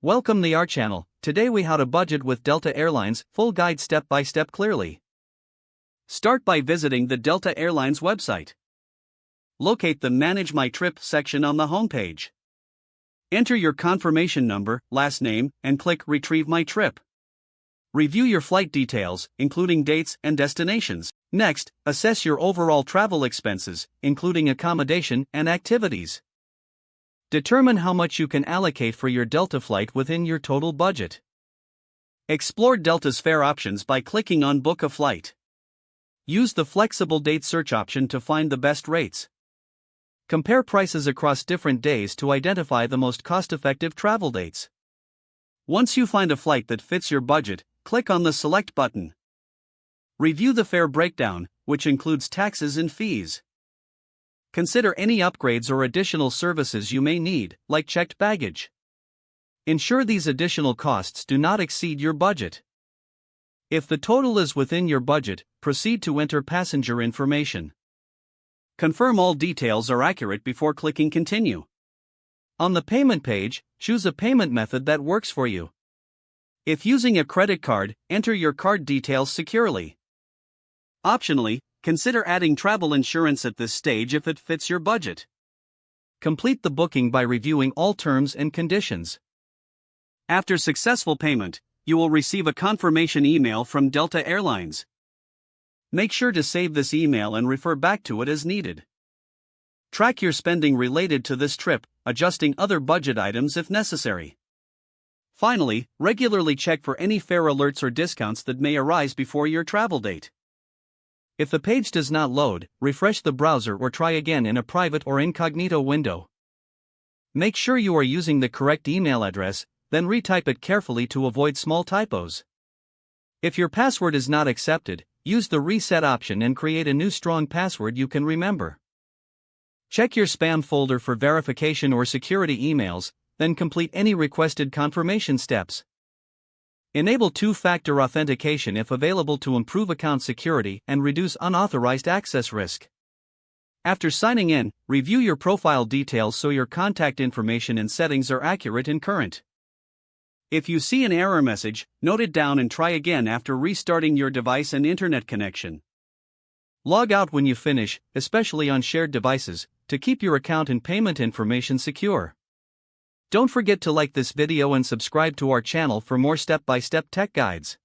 Welcome to our channel. Today we how to budget with Delta Airlines, full guide step by step clearly. Start by visiting the Delta Airlines website. Locate the Manage My Trip section on the homepage. Enter your confirmation number, last name, and click Retrieve My Trip. Review your flight details, including dates and destinations. Next, assess your overall travel expenses, including accommodation and activities. Determine how much you can allocate for your Delta flight within your total budget. Explore Delta's fare options by clicking on Book a Flight. Use the flexible date search option to find the best rates. Compare prices across different days to identify the most cost-effective travel dates. Once you find a flight that fits your budget, click on the Select button. Review the fare breakdown, which includes taxes and fees. Consider any upgrades or additional services you may need, like checked baggage. Ensure these additional costs do not exceed your budget. If the total is within your budget, proceed to enter passenger information. Confirm all details are accurate before clicking Continue. On the payment page, choose a payment method that works for you. If using a credit card, enter your card details securely. Optionally, consider adding travel insurance at this stage if it fits your budget. Complete the booking by reviewing all terms and conditions. After successful payment, you will receive a confirmation email from Delta Airlines. Make sure to save this email and refer back to it as needed. Track your spending related to this trip, adjusting other budget items if necessary. Finally, regularly check for any fare alerts or discounts that may arise before your travel date. If the page does not load, refresh the browser or try again in a private or incognito window. Make sure you are using the correct email address, then retype it carefully to avoid small typos. If your password is not accepted, use the reset option and create a new strong password you can remember. Check your spam folder for verification or security emails, then complete any requested confirmation steps. Enable two-factor authentication if available to improve account security and reduce unauthorized access risk. After signing in, review your profile details so your contact information and settings are accurate and current. If you see an error message, note it down and try again after restarting your device and internet connection. Log out when you finish, especially on shared devices, to keep your account and payment information secure. Don't forget to like this video and subscribe to our channel for more step-by-step tech guides.